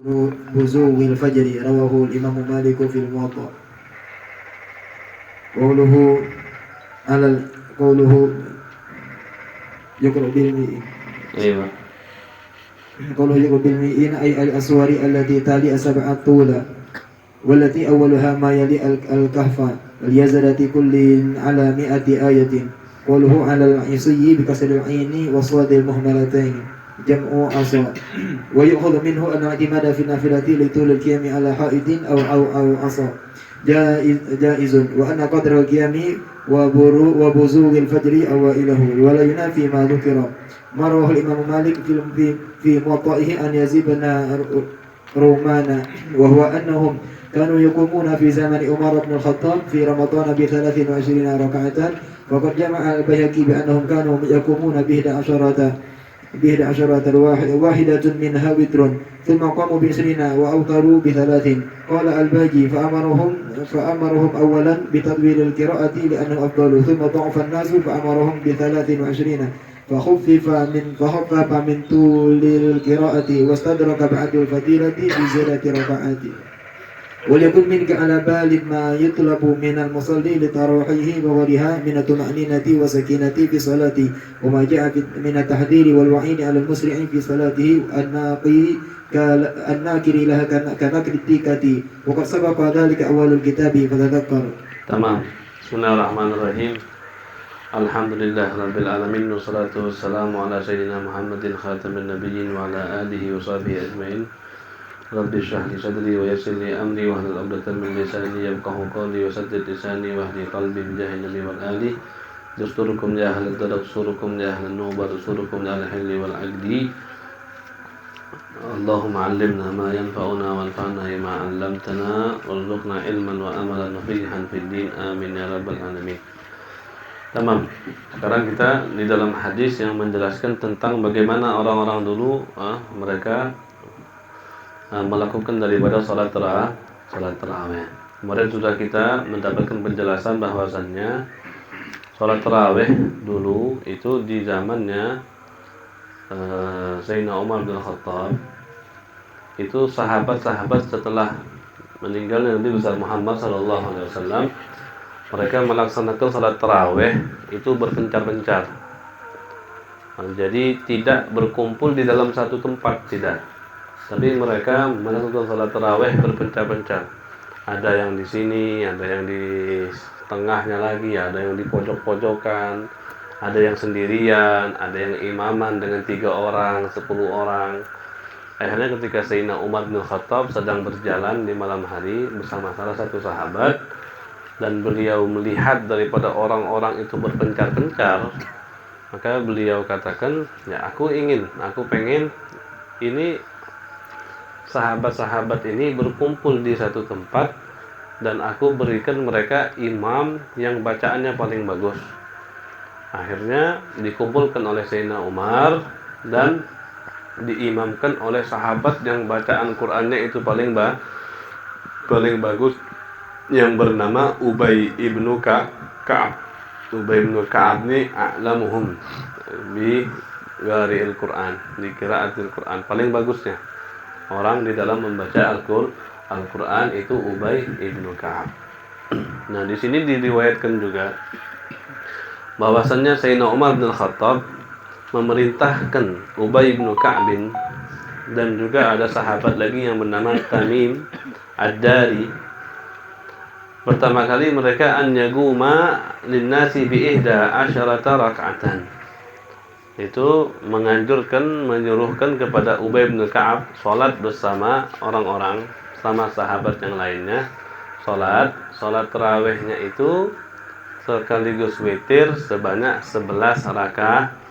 بزوغ الفجر رواه الإمام مالك في الموطأ. قوله على قوله يقرأ بالمئين. أيوة. قوله يقرأ بالمئين أي الأسوار التي تالي سبعة طولا والتي أولها ما يلي الكهف اليزرة كل على 100 آية. قوله على العصي بكسر العين والصاد المهملتين جمع عصا. ويؤخذ منه أن الاعتماد في النافلة لطول القيام على حائط أو عصا جائز وأن قدر القيام وبزوغ الفجر أوائله ولا ينافي ما ذكر. ما رواه الإمام مالك في موطئه أن يزيد بن رومان وهو أنهم كانوا يقومون في زمن عمر بن الخطاب في رمضان ب23 ركعة. وقد جمع البيهقي بأنهم كانوا يقومون ب11 واحدة منها وتر ثم قاموا ب20 وأوتروا ب3. قال الباجي فأمرهم أولا بتطويل القراءة لأنه أفضل ثم ضعف الناس فأمرهم ب23 فخفف من طول القراءة واستدرك بعد الفضيلة بزيادة ركعات. وليكن منك على بال ما يطلب من المصلي لتراويحه وغيرها من الطمأنينة والسكينة في صلاته وما جاء من التحذير والوعيد على المسرع في صلاته الناكر لها كنكر التيكة وقد سبق ذلك أول الكتاب فتذكر. تمام. بسم الله الرحمن الرحيم. Alhamdulillah Rabbil Alamin. Wassalatu wassalamu ala Sayyidina Muhammadin khatamin nabiyyin wa ala alihi wa sahbihi ajma'in. Rabbi shrah li sadri wa yassir li amri wa hlul 'uqdatam min lisani yafqahu qawli wa saddid lisani wa hdi qalbi bi jahi nabi wal ali. Dasturukum ya ahlal darab surukum ya ahlan nubar surukum ya al hilli wal 'aqdi. Allahumma 'allimna ma yanfa'una wanfa'na bima 'allamtana warzuqna ilman wa amalan nafi'an fid din. Amin ya rabbal alamin. Tamam. Sekarang kita di dalam hadis yang menjelaskan tentang bagaimana orang-orang dulu mereka melakukan daripada salat tarawih. Kemarin sudah kita mendapatkan penjelasan bahwasannya salat tarawih dulu itu di zamannya Sayyidina Umar bin Khattab. Itu sahabat-sahabat setelah meninggalnya Nabi besar Muhammad SAW, mereka melaksanakan salat tarawih itu berpencar-pencar. Jadi tidak berkumpul di dalam satu tempat, tidak. Tapi mereka melakukan salat tarawih berpencar-pencar. Ada yang di sini, ada yang di tengahnya lagi, ada yang di pojok-pojokan, ada yang sendirian, ada yang imaman dengan 3 orang, 10 orang. Akhirnya ketika Sayyidina Umar bin Khattab sedang berjalan di malam hari bersama salah satu sahabat dan beliau melihat daripada orang-orang itu berpencar-pencar, maka beliau katakan, ya aku pengen ini sahabat-sahabat ini berkumpul di satu tempat dan aku berikan mereka imam yang bacaannya paling bagus. Akhirnya dikumpulkan oleh Sayyidina Umar dan diimamkan oleh sahabat yang bacaan Qur'annya itu paling bagus, yang bernama Ubay ibnu Ka'ab. Ubay ibnu Ka'ab ini a'lamuhum bi qari'il Qur'an, di qiraatil Qur'an, paling bagusnya orang di dalam membaca Al-Qur'an itu Ubay ibnu Ka'ab. Nah, di sini diriwayatkan juga bahwasannya Sayyidina Umar bin Khattab memerintahkan Ubay bin Ka'ab dan juga ada sahabat lagi yang bernama Tamim Ad-Dari. Pertama kali mereka an yaguma linnasi bi 11 raka'atan. Itu menyuruhkan kepada Ubay bin Ka'ab salat bersama orang-orang, sama sahabat yang lainnya. Salat tarawihnya itu sekaligus witir sebanyak 11 rakaat.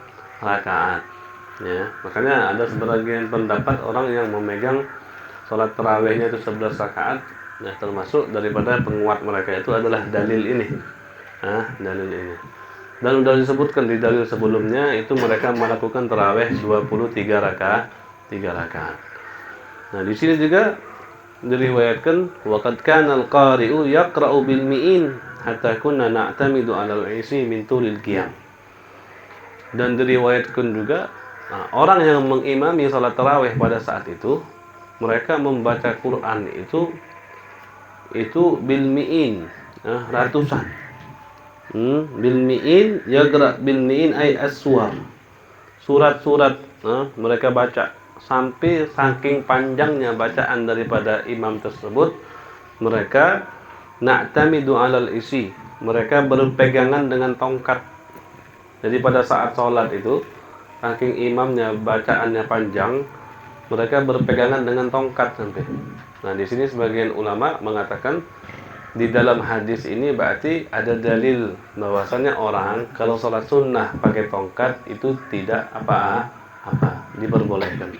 Ya, makanya ada sebagian pendapat orang yang memegang salat tarawihnya itu 11 rakaat. Nah, termasuk daripada penguat mereka itu adalah dalil ini. Dalil ini. Dan sudah disebutkan di dalil sebelumnya itu mereka melakukan tarawih 23 rakaat. Nah, di sini juga diriwayatkan waqad kana al-qari'u yaqra'u bil mi'in hatta kunna na'tamidu 'ala al-'isi min tulil qiyam. Dan diriwayatkan juga orang yang mengimami salat tarawih pada saat itu mereka membaca Quran itu bil mi'in, ratusan. Bil mi'in yaqra bil mi'in ay aswar. Surat-surat mereka baca sampai saking panjangnya bacaan daripada imam tersebut, mereka na'tamidu 'alal isi. Mereka berpegangan dengan tongkat. Jadi pada saat sholat itu, saking imamnya bacaannya panjang, mereka berpegangan dengan tongkat sampai. Nah, di sini sebagian ulama mengatakan di dalam hadis ini berarti ada dalil bahwasanya orang kalau sholat sunnah pakai tongkat itu tidak apa-apa, diperbolehkan.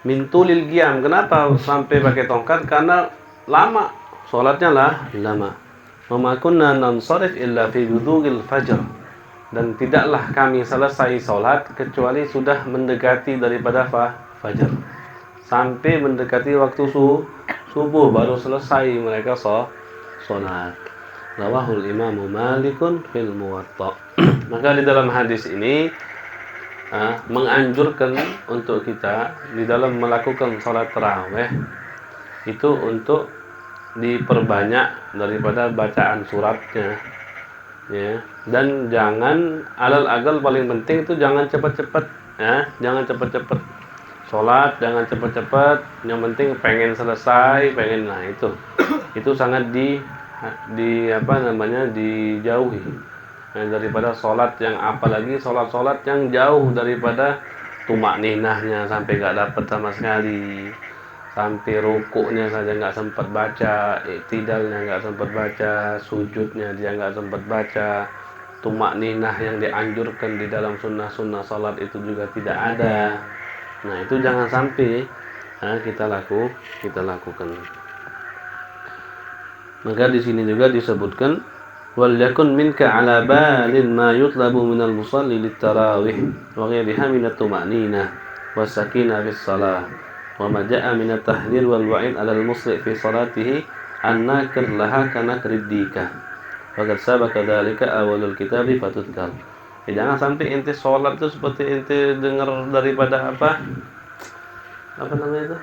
Mintulil qiyam, kenapa sampai pakai tongkat? Karena lama, sholatnya lama. Wa kunna nansarif illa fi wudu'il fajr. Dan tidaklah kami selesai sholat kecuali sudah mendekati daripada fajar. Sampai mendekati waktu subuh baru selesai mereka sholat. Rawahul Imam Malikun fil Muwatta. Maka di dalam hadis ini menganjurkan untuk kita di dalam melakukan sholat tarawih itu untuk diperbanyak daripada bacaan suratnya, ya. Dan jangan alal-agal, paling penting itu jangan cepat-cepat, ya. Jangan cepat-cepat sholat, jangan cepat-cepat. Yang penting pengen selesai, nah itu sangat dijauhi. Nah, daripada sholat yang, apalagi sholat yang jauh daripada tumak ninahnya sampai gak dapat sama sekali, sampai rukuknya saja nggak sempat baca, iktidalnya nggak sempat baca, sujudnya dia nggak sempat baca, tumak ninah yang dianjurkan di dalam sunnah-sunnah sholat itu juga tidak ada. Nah, itu jangan sampai kita lakukan. Maka di sini juga disebutkan wal yakun minka ala balin ma yutlabu minal musalli lit-tarawih wa ghayriha minat tuma'ninah was sakinah fis shalah wa ma jaa minat tahdhir wal wa'id 'alal musri fi salatihi annakir laha kana kriddika wa qad sabaka dzalika awalul kitabi fatudkar. Jangan sampai inti sholat itu seperti inti dengar daripada apa namanya itu?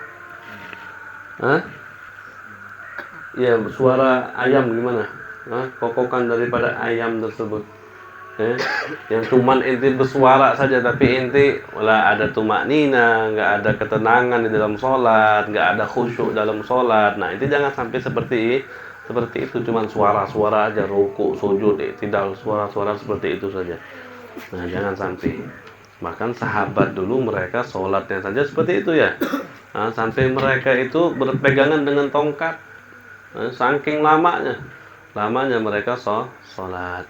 Ya, suara ayam gimana? Kokokan daripada ayam tersebut. Yang cuman inti bersuara saja, tapi inti ada tumak nina, nggak ada ketenangan di dalam sholat, nggak ada khusyuk dalam sholat. Nah, itu jangan sampai seperti itu, cuman suara-suara aja, rukuk, sujud, tidak suara-suara seperti itu saja. Nah, jangan sampai. Bahkan sahabat dulu mereka sholatnya saja seperti itu, ya. Sampai mereka itu berpegangan dengan tongkat, saking lamanya mereka sholat.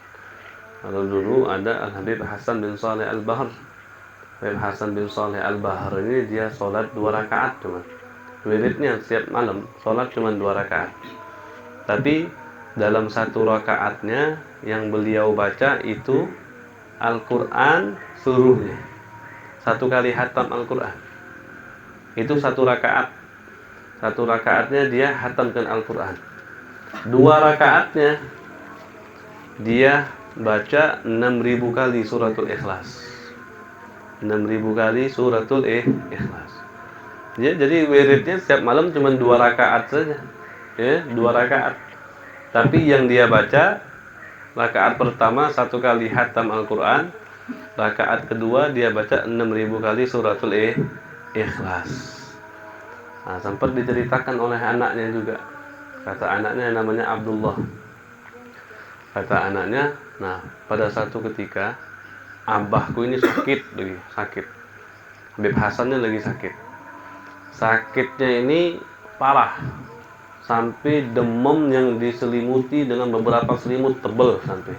Kalau dulu ada Al-Habib Hasan bin Saleh Al-Bahr. Habib Hasan bin Saleh Al-Bahr ini dia sholat 2 rakaat cuma. Wiridnya setiap malam sholat cuma 2 rakaat. Tapi dalam 1 rakaatnya yang beliau baca itu Al-Quran seluruhnya. 1 kali hatam Al-Quran. Itu 1 rakaat. 1 rakaatnya dia hatamkan Al-Quran. 2 rakaatnya dia baca 6.000 kali suratul Ikhlas. 6.000 kali suratul Ikhlas. Ya, jadi wiridnya setiap malam cuma 2 rakaat saja. Ya, 2 rakaat. Tapi yang dia baca rakaat pertama 1 kali hatam Al-Quran, rakaat kedua dia baca 6.000 kali suratul Ikhlas. Nah, sempat diceritakan oleh anaknya juga. Kata anaknya namanya Abdullah. Kata anaknya, nah pada satu ketika abahku ini sakit. Habib Hasannya lagi sakit. Sakitnya ini parah, sampai demam yang diselimuti dengan beberapa selimut tebal sampai.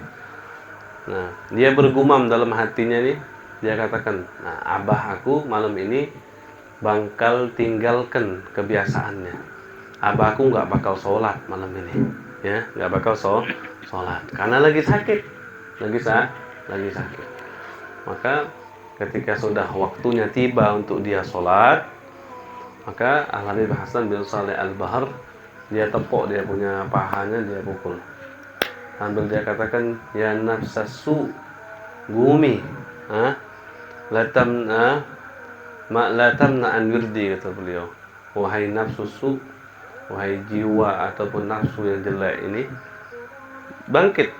Nah, dia bergumam dalam hatinya nih, dia katakan, nah abah aku malam ini bakal tinggalkan kebiasaannya. Abahku nggak bakal sholat malam ini, ya, nggak bakal sholat karena lagi sakit. Maka ketika sudah waktunya tiba untuk dia sholat, maka Al-Habib Hasan bin Saleh Al-Bahr dia tepuk dia punya pahanya, dia pukul sambil dia katakan, ya nafsasu gumi, latamna an wirdi, kata beliau. wahai nafsu su, wahai jiwa ataupun nafsu yang jelek ini, bangkit.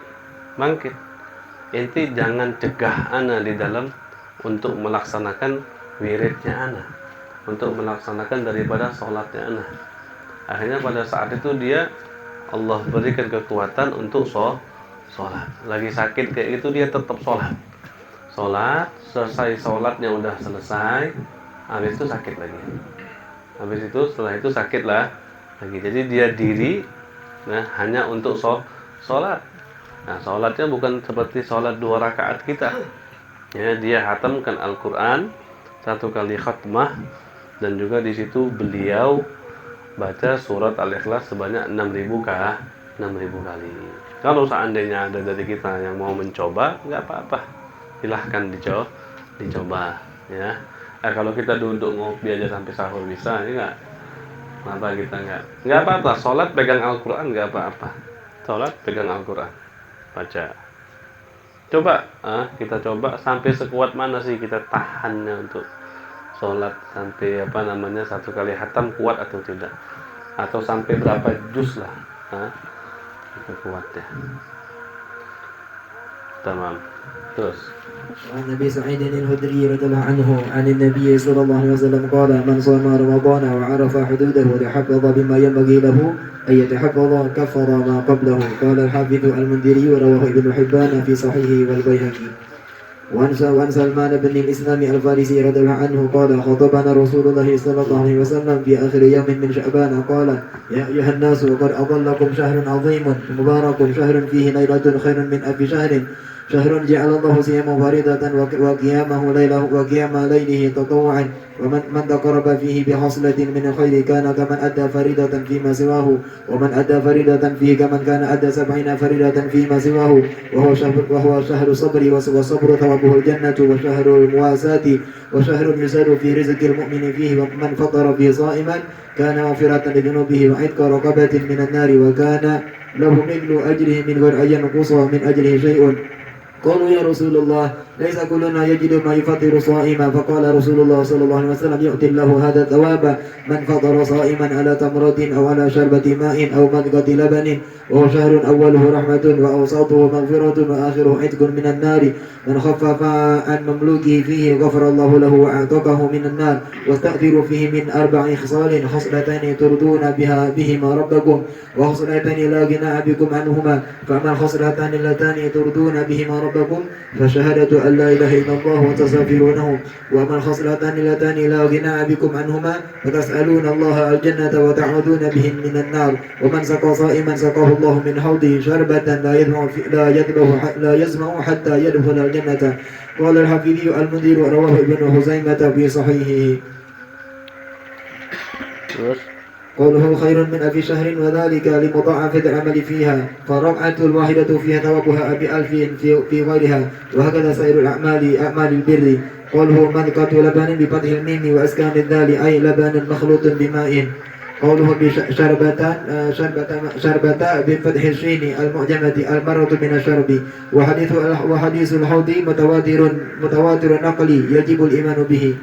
Inti jangan cegah ana di dalam untuk melaksanakan wiridnya ana, untuk melaksanakan daripada sholatnya ana. Akhirnya pada saat itu dia, Allah berikan kekuatan untuk sholat. Lagi sakit kayak gitu dia tetap sholat. Selesai sholatnya udah selesai, habis itu sakit lagi. Setelah itu sakit lah lagi. Jadi dia diri, hanya untuk sholat. Nah, sholatnya bukan seperti sholat 2 rakaat kita. Ya, dia hatamkan Al-Quran 1 kali khatmah, dan juga di situ beliau baca surat Al-Ikhlas sebanyak 6.000 kali. Kalau seandainya ada dari kita yang mau mencoba, nggak apa-apa, silahkan dicoba. Ya. Kalau kita duduk ngopi aja sampai sahur bisa, ya nggak? Kenapa kita nggak apa-apa? Sholat pegang Al-Quran nggak apa-apa. Sholat pegang Al-Quran, baca. Coba, kita coba sampai sekuat mana sih kita tahannya untuk sholat sampai 1 kali hatam, kuat atau tidak? Atau sampai berapa juz lah, itu kuatnya. Tamam. Terus. وعن أبي سعيد الخدري رضي الله عنه عن النبي صلى الله عليه وسلم قال من صام رمضان وعرف حدوده وتحفظ بما ينبغي له أن يتحفظ كفر ما قبله. قال الحافظ المنذري ورواه ابن حبان في صحيحه والبيهقي. وعن سلمان بن الإسلام الفارسي رضي الله عنه قال خطبنا رسول الله صلى الله عليه وسلم في آخر يوم من شعبان قال يا أيها الناس قد أضلكم شهر عظيم مبارك شهر فيه ليلة خير من ألف شهر شهر جعل الله صيامه فريضة وقيامه ليله وقيام ليله تطوعا ومن تقرب فيه بخصلة من الخير كان كمن أدى فريضة فيما سواه ومن أدى فريضة فيه كمن كان أدى 70 فريضة فيما سواه وهو شهر الصبر والصبر ثوابه الجنة وشهر المواساة وشهر يسار في رزق المؤمن فيه ومن فطر فيه صائما كان مغفرة لذنوبه وعتق رقبة من النار وكان له مثل أجره من غير أن ينقص من أجره شيء. قالوا يا رسول الله ليس كلنا يجد ما يفطر صائما. فقال رسول الله صلى الله عليه وسلم يؤتي الله هذا الثواب من فطر صائما على تمرة أو على شربة ماء أو مدقة لبن وهو شهر أوله رحمة وأوسطه مغفرة وآخره عتق من النار. من خفف عن مملوكه فيه غفر الله له وأعتقه من النار. واستأثروا فيه من 4 خصال خصلتين ترضون بهما ربكم وخصلتين لا غنى بكم عنهما. فأما الخصلتان اللتان ترضون بهما ربكم فشهادة أن لا إله إلا الله وتستغفرونه. وأما الخصلتان اللتان لا غنى بكم عنهما فتسألون الله الجنة وتعوذون بهن من النار. ومن سقى صائما سقاه الله من حوضه شربة لا يزمع حتى يدخل الجنة. قال الحفيظي المنذر رواه ابن خزيمة في صحيحه. قوله خير من ألف شهر وذلك لمضاعفة العمل فيها فالركعة الواحدة فيها ثوابها ب1000 في غيرها وهكذا سائر أعمال البر. قوله مذقة لبن بفتح الميم وأسكان الذال أي لبن مخلوط بماء. قوله شربة بفتح الشين المعجمة المرة من الشرب. وحديث الحوض متواتر النقل يجب الإيمان به.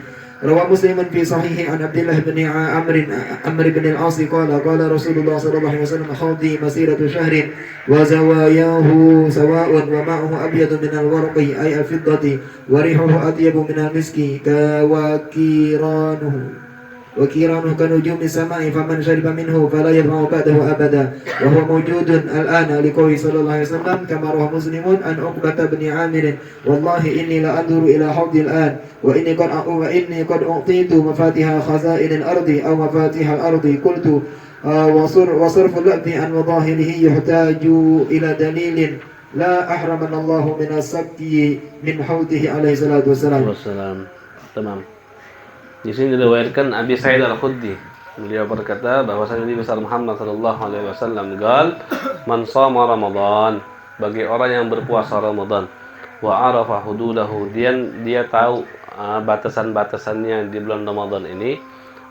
روى مسلم في صحيح عن عبد الله بن عمرو بن العاص قال قال رسول الله صلى الله عليه وسلم حوضي مسيرة شهر وزواياه سواء وماءه أبيض من الورق أي الفضة وريحه أطيب من المسك وكيرانه كنجوم السماء فمن شرب منه فلا يظمأ بعده أبدا. وهو موجود الآن لقوله صلى الله عليه وسلم كما رواه مسلم عن عقبة بن عامر والله إني لأنظر إلى حوضي الآن وإني قد أعطيت مفاتيح خزائن الأرض أو مفاتيح الأرض. قلت وصرف اللعب عن مظاهره يحتاج إلى دليل لا أحرمنا الله من السقي من حوضه عليه الصلاة والسلام. Tamam. Di sini diriwayatkan Abi Sa'id Al-Khudri, beliau berkata bahwasanya Nabi besar Muhammad sallallahu alaihi wasallam gal man shama Ramadan, bagi orang yang berpuasa Ramadan, wa arafa hududahu, dia tahu batasan-batasannya di bulan Ramadan ini,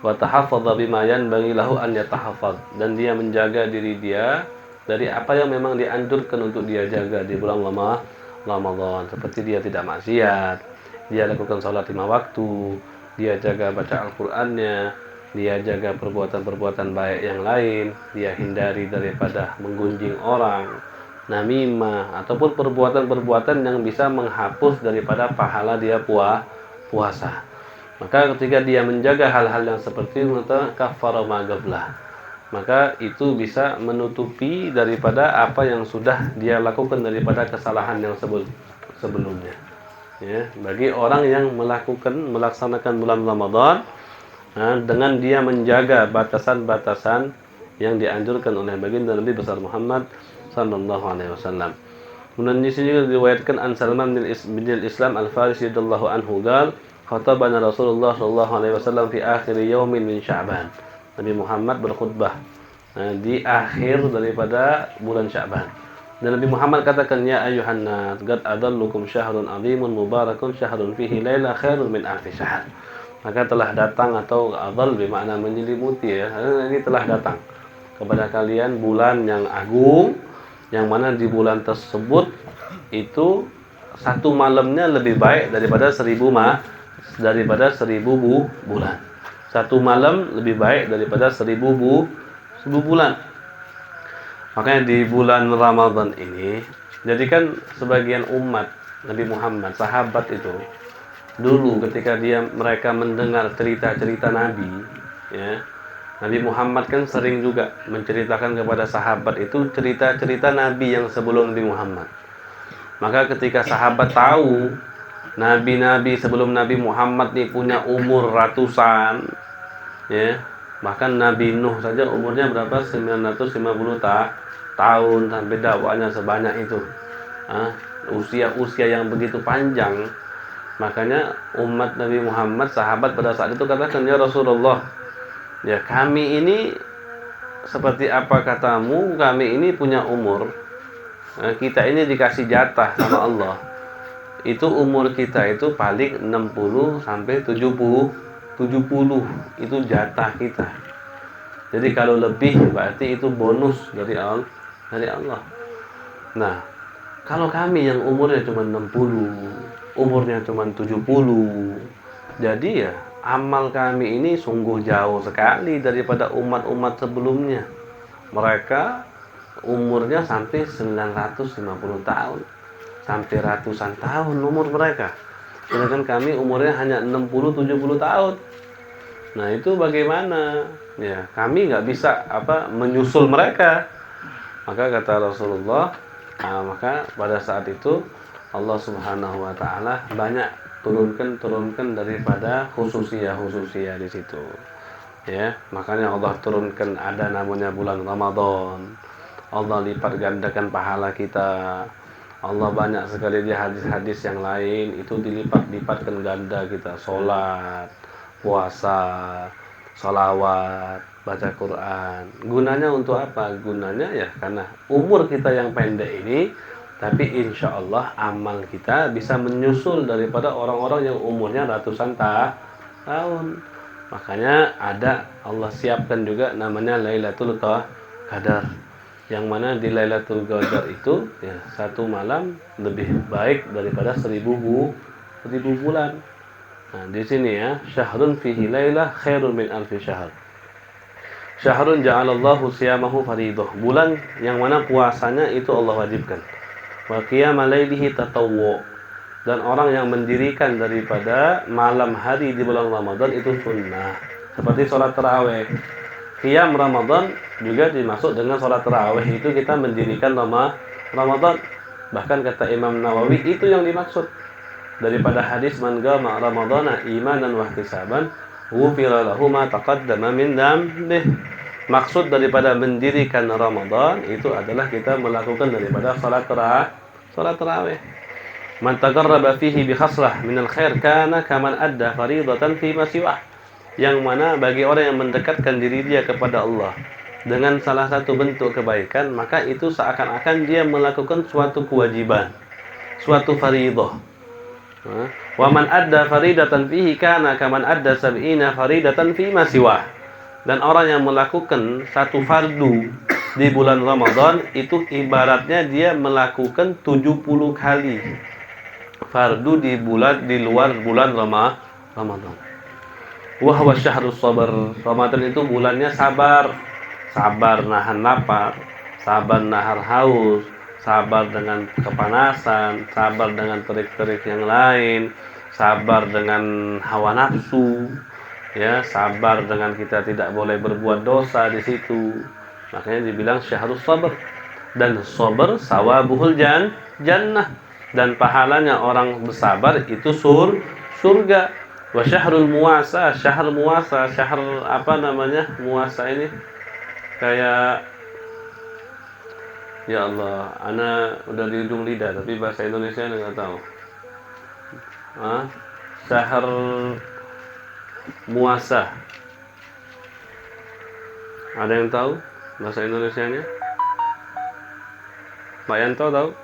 wa tahaffadha bima yanbaghi lahu an yatahaffadh, dan dia menjaga diri dia dari apa yang memang dianjurkan untuk dia jaga di bulan Ramadan, seperti dia tidak maksiat, dia lakukan salat 5 waktu, dia jaga baca Al-Qur'annya, dia jaga perbuatan-perbuatan baik yang lain, dia hindari daripada menggunjing orang, namimah, ataupun perbuatan-perbuatan yang bisa menghapus daripada pahala dia puasa. Maka ketika dia menjaga hal-hal yang seperti itu, maka kafara ma qablah, maka itu bisa menutupi daripada apa yang sudah dia lakukan daripada kesalahan yang sebelumnya. Ya, bagi orang yang melaksanakan bulan Ramadan, dengan dia menjaga batasan-batasan yang dianjurkan oleh baginda Nabi besar Muhammad sallallahu alaihi wasallam. Kemudian di sini diriwayatkan an Salman bin Islam Al-Farisi radhiyallahu anhu qala khatabana Rasulullah sallallahu alaihi wasallam fi akhir yaumin min Sya'ban. Nabi Muhammad berkhutbah di akhir daripada bulan Sya'ban. Dan Nabi Muhammad katakan, ya ayuhan nas qad adallukum syahrun azimun mubarakun syahrun fihi laila khairun min alfi syahr. Maka telah datang, atau adal bermakna menyelimuti, ya. Ini telah datang kepada kalian bulan yang agung, yang mana di bulan tersebut itu satu malamnya lebih baik daripada 1000 bulan. Satu malam lebih baik daripada 1000 bulan. Makanya di bulan Ramadan ini, jadikan sebagian umat Nabi Muhammad, sahabat itu, dulu ketika mereka mendengar cerita-cerita Nabi, ya, Nabi Muhammad kan sering juga menceritakan kepada sahabat itu cerita-cerita Nabi yang sebelum Nabi Muhammad. Maka ketika sahabat tahu Nabi-Nabi sebelum Nabi Muhammad ini punya umur ratusan, ya, bahkan Nabi Nuh saja umurnya berapa? 950 tahun, sampai dakwahnya sebanyak itu. Usia-usia yang begitu panjang. Makanya umat Nabi Muhammad, sahabat pada saat itu katakan, ya Rasulullah, ya kami ini seperti apa katamu, kami ini punya umur, kita ini dikasih jatah sama Allah, itu umur kita itu paling 60 sampai 70 itu jatah kita. Jadi kalau lebih berarti itu bonus dari Allah. Nah, kalau kami yang umurnya cuma 60, umurnya cuma 70, jadi ya amal kami ini sungguh jauh sekali daripada umat-umat sebelumnya. Mereka umurnya sampai 950 tahun, sampai ratusan tahun umur mereka. Sedangkan kami umurnya hanya 60-70 tahun. Nah, itu bagaimana? Ya, kami nggak bisa menyusul mereka. Maka kata Rasulullah, maka pada saat itu Allah Subhanahu wa taala banyak turunkan daripada khususia di situ. Ya, makanya Allah turunkan ada namanya bulan Ramadan. Allah lipat gandakan pahala kita. Allah banyak sekali di hadis-hadis yang lain itu dilipat-lipatkan ganda kita, salat, puasa, sholawat, baca Quran. Gunanya untuk apa? Gunanya ya karena umur kita yang pendek ini, tapi insya Allah amal kita bisa menyusul daripada orang-orang yang umurnya ratusan tahun. Makanya ada Allah siapkan juga namanya Lailatul Qadar, yang mana di Lailatul Qadar itu ya satu malam lebih baik daripada 1000 bulan. Nah, di sini ya, syahrun fihi lailah khairun min alfi syahr. Syahrun ja'alallahu siyamahu fardhah. Bulan yang mana puasanya itu Allah wajibkan. Wa qiyama lailihi tatawwu. Dan orang yang mendirikan daripada malam hari di bulan Ramadan itu sunnah. Seperti sholat tarawih. Qiyam Ramadan juga dimaksud dengan sholat tarawih, itu kita mendirikan Ramadan. Bahkan kata Imam Nawawi itu yang dimaksud daripada hadis man qama ramadhana imanan wa ihtisaban ghufira lahu ma taqaddama min dhanbihi. Maksud daripada mendirikan Ramadan itu adalah kita melakukan daripada salat tarawih. Man taqarraba fihi bi khaslah min al-khair kana kaman adda fariidatan fi ma siwah. Yang mana bagi orang yang mendekatkan diri dia kepada Allah dengan salah satu bentuk kebaikan, maka itu seakan-akan dia melakukan suatu kewajiban, suatu fariidah. Wa man adda faridatan fihi kana kaman adda sab'ina faridatan fi ma siwah. Dan orang yang melakukan satu fardu di bulan Ramadan itu ibaratnya dia melakukan 70 kali fardu di luar bulan Ramadan. Wa huwa syahrus sabr. Ramadan itu bulannya sabar. Sabar nahan lapar, sabar nahan haus, sabar dengan kepanasan, sabar dengan terik-terik yang lain, sabar dengan hawa nafsu, ya, sabar dengan kita tidak boleh berbuat dosa di situ. Makanya dibilang syahrus sabr. Dan sabr sawabuhul jannah, dan pahalanya orang bersabar itu surga. Wa syahrul muasa, syahr muasa, syahr apa namanya? Muasa ini kayak, ya Allah, ana udah di ujung lidah tapi bahasa Indonesia enggak tahu. Syahr muasa. Ada yang tahu bahasa Indonesianya? Pak Yanto tahu?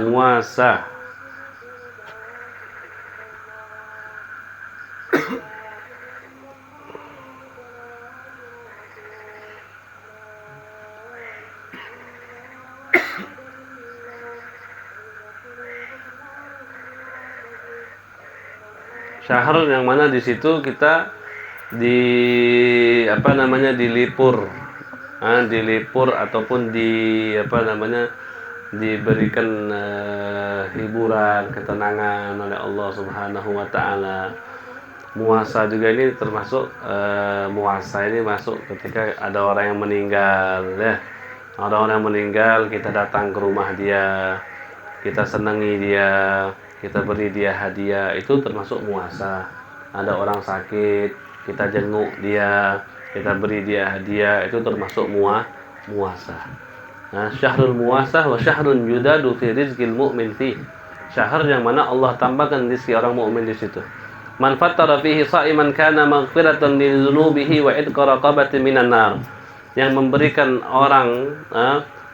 Muasa. Syahr yang mana di situ kita dilipur, dilipur ataupun diberikan hiburan, ketenangan oleh Allah Subhanahu wa taala. Muasa juga ini termasuk muasa ini masuk ketika ada orang yang meninggal, ya. Ada orang yang meninggal, kita datang ke rumah dia, kita senangi dia, kita beri dia hadiah, itu termasuk muasa. Ada orang sakit, kita jenguk dia, kita beri dia hadiah, itu termasuk muasa. Nah, syahrul muasah wa syahrun yudadu fi rizqil mu'min fi. Syahr yang mana Allah tambahkan rezeki orang mukmin di situ. Man fattara fihi sha'iman kana maghfiratan li dzunubihi wa idqa raqabatin minan nar. Yang memberikan orang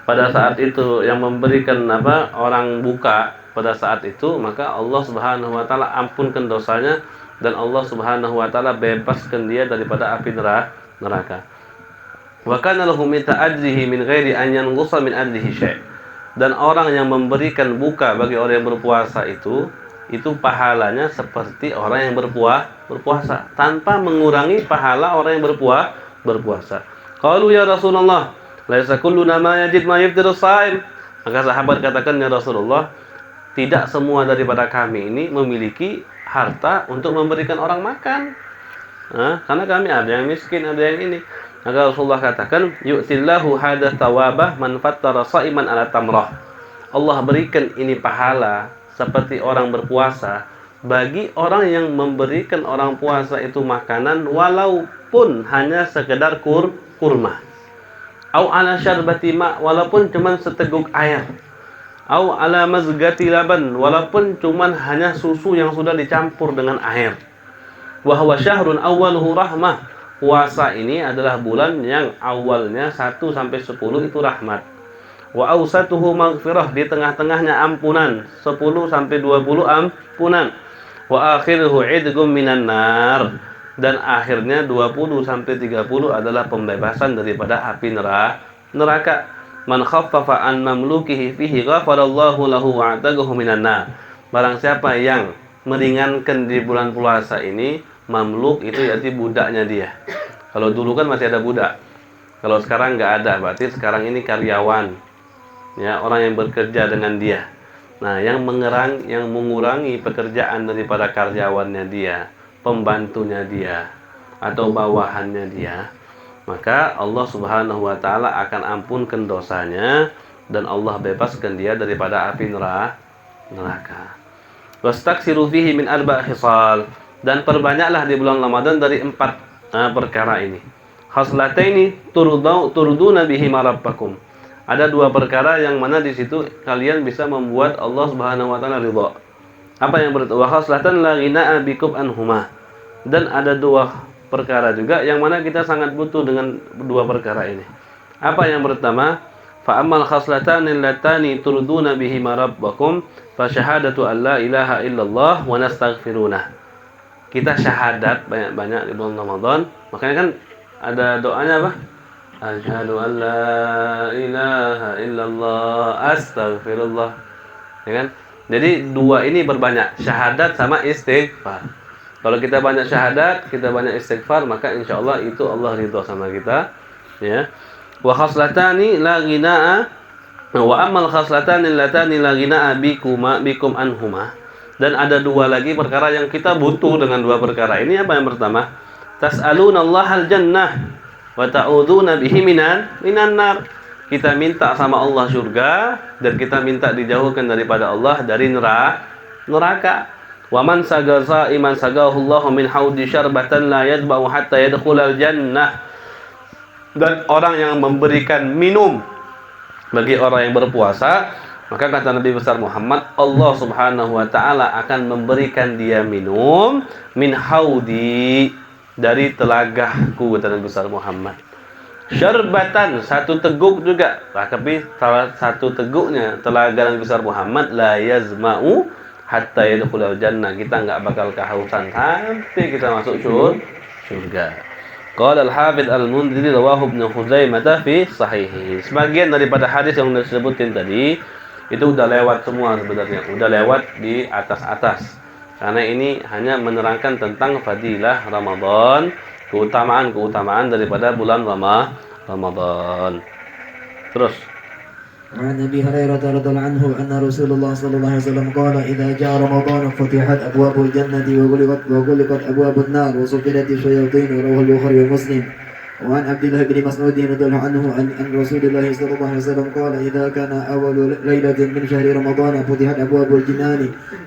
pada saat itu, yang memberikan orang buka pada saat itu, maka Allah Subhanahu wa taala ampunkan dosanya dan Allah Subhanahu wa taala bebaskan dia daripada api neraka. Wa kana lahu min ta'ajrihi min ghairi an yanqusa min ajrihi syai'. Dan orang yang memberikan buka bagi orang yang berpuasa itu pahalanya seperti orang yang berpuasa tanpa mengurangi pahala orang yang berpuasa. Qalu ya Rasulullah, laisa kulluna ma yajid ma yaftiru shaim. Maka sahabat katakan, ya Rasulullah, tidak semua daripada kami ini memiliki harta untuk memberikan orang makan. Karena kami ada yang miskin, ada yang ini. Maka Rasulullah katakan, yu'tillahu hadha tawabah man fattara sha'iman ala tamrah. Allah berikan ini pahala seperti orang berpuasa bagi orang yang memberikan orang puasa itu makanan walaupun hanya sekedar kurma. Au ala syarbati ma, walaupun cuma seteguk air. Au ala mazgati laban, walaupun cuman hanya susu yang sudah dicampur dengan air. Wa huwa syahrun awwaluhu rahmah. Puasa ini adalah bulan yang awalnya 1 sampai 10 itu rahmat. Wa awsatuhu maghfirah, di tengah-tengahnya ampunan, 10 sampai 20 ampunan. Wa akhiruhu idghum minan nar, dan akhirnya 20 sampai 30 adalah pembebasan daripada api neraka. Man khaffafa an mamlukihi fihi ghafarallahu lahu wa ataqahu minan nar. Barang siapa yang meringankan di bulan puasa ini, mamluk itu berarti budaknya dia. Kalau dulu kan masih ada budak. Kalau sekarang nggak ada, berarti sekarang ini karyawan. Ya, orang yang bekerja dengan dia. Nah, yang mengurangi pekerjaan daripada karyawannya dia, pembantunya dia, atau bawahannya dia, maka Allah Subhanahu wa taala akan ampunkan dosanya dan Allah bebaskan dia daripada api neraka. Wastaksiru fihi min arba' khisal, dan perbanyaklah di bulan Ramadan dari 4 perkara ini. Khaslataini turduna bihi rabbakum. Ada 2 perkara yang mana di situ kalian bisa membuat Allah Subhanahu wa taala ridha. Apa yang pertama? Wa khaslatan la ghina'a bikum anhuma. Dan ada 2 perkara juga yang mana kita sangat butuh dengan 2 perkara ini. Apa yang pertama? Fa ammal khaslatani allatani turduna bihi rabbakum fa syahadatu an la ilaha illallah wa nastaghfiruna. Kita syahadat banyak-banyak di bulan Ramadan. Makanya kan ada doanya apa? Asyhadu an la ilaha illallah astaghfirullah. Ya kan? Jadi 2 ini berbanyak, syahadat sama istighfar. Kalau kita banyak syahadat, kita banyak istighfar, maka insya Allah itu Allah ridho sama kita. Ya. Wa khaslatani la ghina'a wa amal khaslatani latani la ghina'a bikum anhuma. Dan ada dua lagi perkara yang kita butuh dengan dua perkara ini. Apa yang pertama? Tas'aluna Allah al-jannah wa ta'uduna bihi minan nar. Kita minta sama Allah surga dan kita minta dijauhkan daripada Allah dari neraka. Wa man sagasa iman sagahullahu min haudi syarbatan la yadba'u hatta yadkhulal jannah. Dan orang yang memberikan minum bagi orang yang berpuasa, maka kata Nabi besar Muhammad, Allah Subhanahu wa taala akan memberikan dia minum min haudi, dari telagahku, kata Nabi besar Muhammad. Syarbatan, satu teguk juga. Tapi salah satu teguknya telaga Nabi besar Muhammad, la yazma'u hatta yadkhulal jannah. Kita enggak bakal kehausan sampai kita masuk surga. Qala al-Hafidz al-Mundhiri rawahu Ibnu Khuzaimah fi sahihihi. Sebagian daripada hadis yang sudah disebutkan tadi itu udah lewat semua sebenarnya, udah lewat di atas-atas. Karena ini hanya menerangkan tentang fadilah Ramadan, keutamaan daripada bulan Ramadan. Terus وعن أبي هريرة رضي الله عنه أن رسول الله صلى الله عليه وسلم قال إذا جاء رمضان فتحت أبواب الجنة وغلقت أبواب النار وصفدت الشياطين. رواه البخاري ومسلم. وعن عبد الله بن مسعود رضي الله عنه أن رسول الله صلى الله عليه وسلم قال إذا كان أول ليلة من شهر رمضان فتحت أبواب الجنان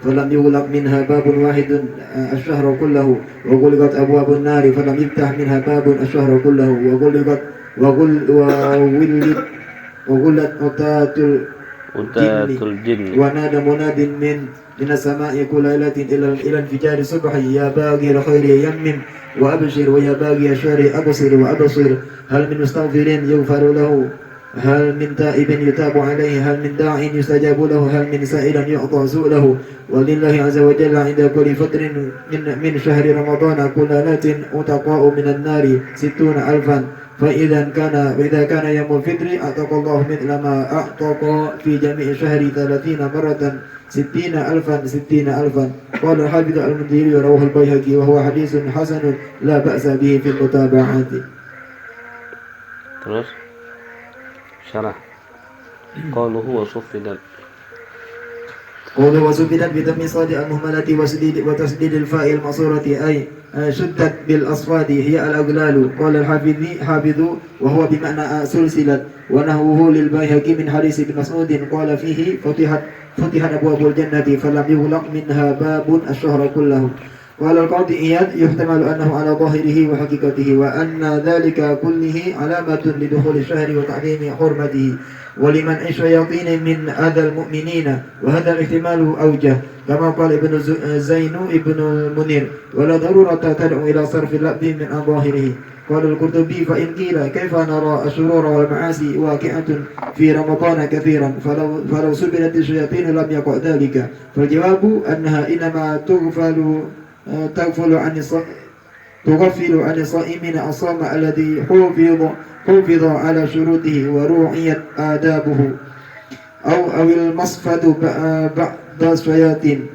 فلم يغلق منها باب واحد الشهر كله وغلقت أبواب النار فلم يفتح منها باب الشهر كله وغلت عتاة الجن ونادى مناد من السماء كل ليلة إلى انفجار الصبح يا باغي الخير يمم وأبشر ويا باغي الشر أبصر وأبصر. هل من مستغفر يغفر له؟ هل من تائب يتاب عليه؟ هل من داع يستجاب له؟ هل من سائل يعطى سؤله؟ ولله عز وجل عند كل فتر من شهر رمضان كل ليلة أتقاء من النار 60,000. فإذا كان يوم الفطر أعطاك الله مثل ما أعطاك في جميع شهر 30 مرة 60,000. قال الحافظ المنذري رواه البيهقي وهو حديث حسن لا بأس به في المتابعات. Terus syarah. Qaluhu wa suffidat. قوله وسفدت بضم الصاد المهملة وتسديد الفاء المقصورة أي شدت بالأصفاد هي الأغلال. قال الحافظ وهو بمعنى سلسلت. ونحوه للبيهقي من حديث ابن مسعود قال فيه فتحت أبواب الجنة فلم يغلق منها باب الشهر كله. قال القاضي إياد يحتمل أنه على ظاهره وحقيقته وأن ذلك كله علامة لدخول الشهر وتعظيم حرمته ولمنع الشياطين من أذى المؤمنين، وهذا الاحتمال أوجه كما قال ابن زين ابن المنير ولا ضرورة تدعو إلى صرف اللفظ من ظاهره. قال القرطبي فإن قيل كيف نرى الشرور والمعاصي واقعة في رمضان كثيرا فلو سبلت الشياطين لم يقع ذلك، فالجواب أنها إنما تغفل عن الصائمين الصوم الذي حفظ على شروطه ورعيت آدابه أو المصفد بعض الشياطين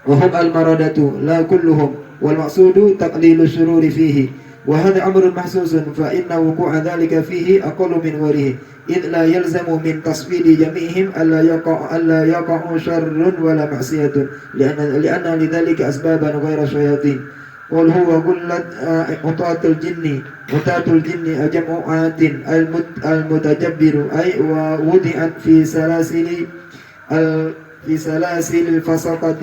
وهم المردة لا كلهم، والمقصود تقليل الشرور فيه، وهذا أمر محسوس فإن وقوع ذلك فيه أقل من غيره، إذ لا يلزم من تصفيد جميعهم ألا يقع شر ولا معصية لأن لذلك أسبابا غير الشياطين. قل هو قلت عطاة الجن جمع عات المتجبر أي ووضعت في سلاسل الفسقة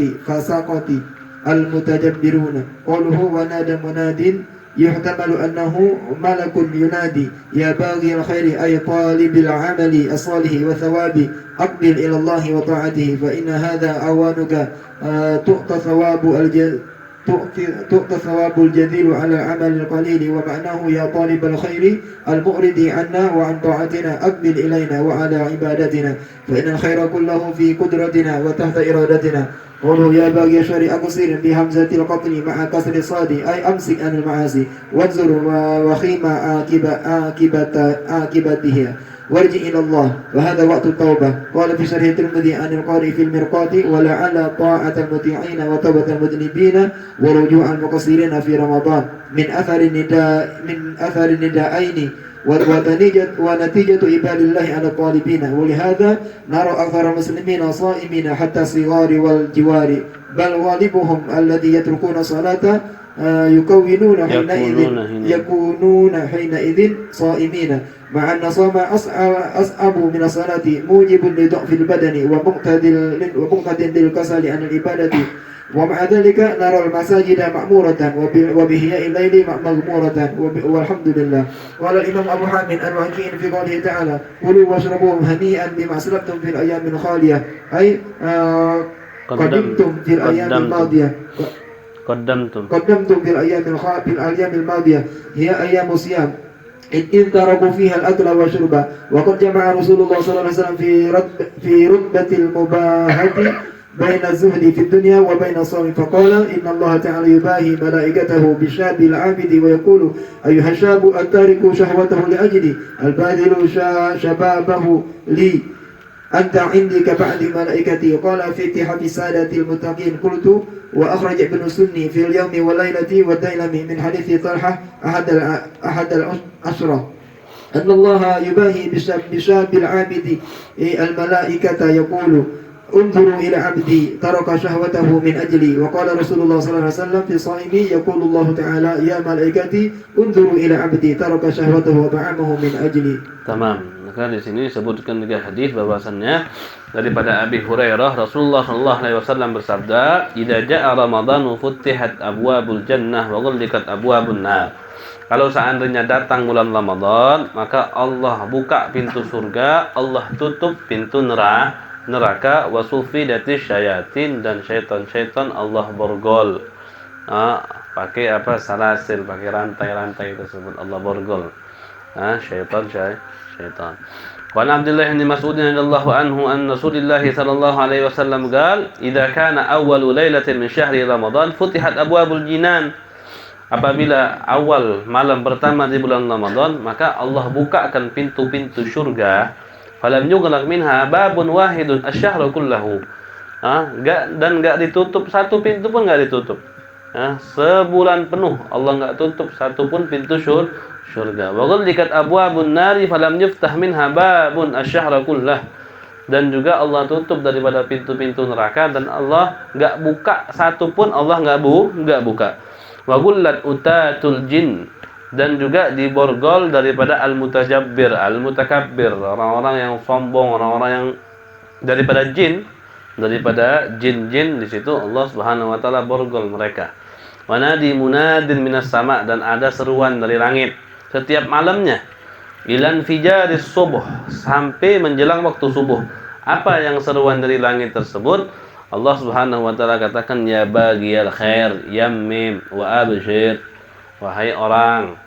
المتجبرون. قوله ونادى مناد يحتمل أنه ملك ينادي يا باغي الخير أي طالب العمل الصالح والثواب أقبل إلى الله وطاعته فإن هذا أوانك تؤتى ثواب الجزيل على العمل القليل. ومعناه يا طالب الخير المؤرد عنا وعن طاعتنا أقبل إلينا وعلى عبادتنا فإن الخير كله في قدرتنا وتحت إرادتنا. قوله يا باغي الشر أقصر بهمزة القتل مع كسر الصاد أي أمسك عن المعاصي وانظر وخيم عاقبتها. وارجع إلى الله وهذا وقت التوبة. قال في شرح الترمذي عن القارئ في المرقات ولعل طاعة المطيعين وتوبة المذنبين ورجوع المقصرين في رمضان من أثر النداءين ونتيجة إبال الله على الطالبين. ولهذا نرى أكثر المسلمين صائمين حتى الصغار والجوار، بل غالبهم الذي يتركون الصلاة يكونون حينئذ صائمين، مع أن الصوم أصعب من الصلاة موجب لضعف البدن ومقتد للكسل عن العبادة. ومع ذلك نرى المساجد مأمورة وبهياء الليل مغمورة والحمد لله. قال الإمام أبو حامد الواقعي في قوله تعالى كلوا واشربوا هنيئا بما أسلفتم في الأيام الخالية، أي قدمتم في الأيام الماضية قدمتم في الأيام الماضية هي أيام الصيام إذ تركوا فيها الأكل والشرب. وقد جمع رسول الله صلى الله عليه وسلم في رتبة المباهة بين الزهد في الدنيا وبين الصوم، فقال إن الله تعالى يباهي ملائكته بالشاب العابد ويقول أيها الشاب التارك شهوته لأجلي الباذل شبابه لي أنت عندي كبعد ملائكتي. قال في اتحاف السادة المتقين قلت وأخرج ابن السني في اليوم والليلة والديلمي من حديث طلحة أحد العشرة أن الله يباهي بشاب العابد الملائكة يقول انظروا إلى عبدي ترك شهوته من أجلي. وقال رسول الله صلى الله عليه وسلم في صائم يقول الله تعالى يا ملائكتي انظروا إلى عبدي ترك شهوته وطعامه من أجلي. Tamam. Maka di sini disebutkan juga hadis bahwasannya daripada Abi Hurairah Rasulullah sallallahu alaihi wasallam bersabda, "Idza jaa Ramadhanu futtihat abwabul jannah wa ghulliqat abwabun nar." Kalau seandainya datang bulan Ramadan, maka Allah buka pintu surga, Allah tutup pintu neraka, wa sufidatis syayatin, dan syaitan-syaitan Allah borgol. Pakai apa? Salasil, pakai rantai-rantai tersebut Allah borgol. Syaitan. Wa an Abdullah bin Mas'ud radhiyallahu anhu an Rasulullah sallallahu alaihi wasallam qala idza kana awwalu lailatin min syahri Ramadan futihat abwabul jinan. Apabila awal malam pertama di bulan Ramadan, maka Allah bukakan pintu-pintu surga. Falam yughlaq minha babun wahidun asy-syahra kullahu. Enggak ditutup, satu pintu pun enggak ditutup. Sebulan penuh Allah enggak tutup satu pun pintu surga. Wa ghulliqat abwabun nari falam yuftah minha babun asy-syahra kullah. Dan juga Allah tutup daripada pintu-pintu neraka dan Allah enggak buka satu pun, Allah enggak buka. Wa ghullat utatul jin, dan juga diborgol daripada al-mutajabbir, al-mutakabbir, orang-orang yang sombong, orang-orang yang daripada jin di situ Allah Subhanahu wa taala borgol mereka. Wa nadi munadin minas sama, dan ada seruan dari langit setiap malamnya ilan fijaris subuh, sampai menjelang waktu subuh. Apa yang seruan dari langit tersebut? Allah Subhanahu wa taala katakan ya bagiyal khair yammim wa abshir, wahai orang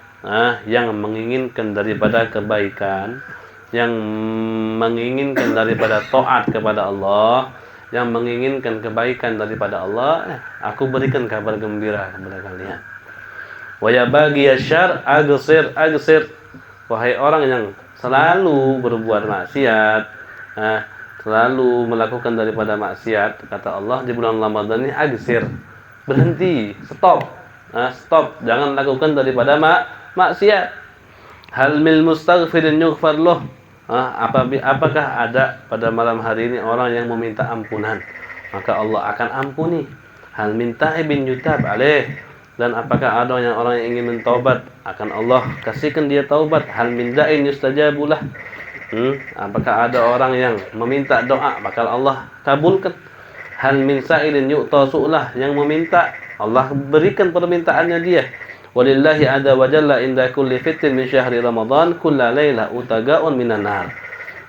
yang menginginkan daripada kebaikan, yang menginginkan daripada taat kepada Allah, yang menginginkan kebaikan daripada Allah, aku berikan kabar gembira kepada kalian. Wa ya baghiyasyar agsir, wahai orang yang selalu berbuat maksiat, selalu melakukan daripada maksiat, kata Allah di bulan Ramadan ini agsir, berhenti, stop, jangan lakukan daripada maksiat. Hal mil mustaghfirin yughfar lahu. Apakah ada pada malam hari ini orang yang meminta ampunan, maka Allah akan ampuni. Hal min taibin yutab alaih, dan apakah ada orang yang ingin mentaubat, akan Allah kasihkan dia taubat. Hal min da'in yustajabulah. Apakah ada orang yang meminta doa, bakal Allah kabulkan. Hal min sa'ilin yu'ta su'lah, yang meminta Allah berikan permintaannya dia. Walillahi ada wa jalla inda kulli fitrin min syahri Ramadan kulla laila utaga'un minan nar.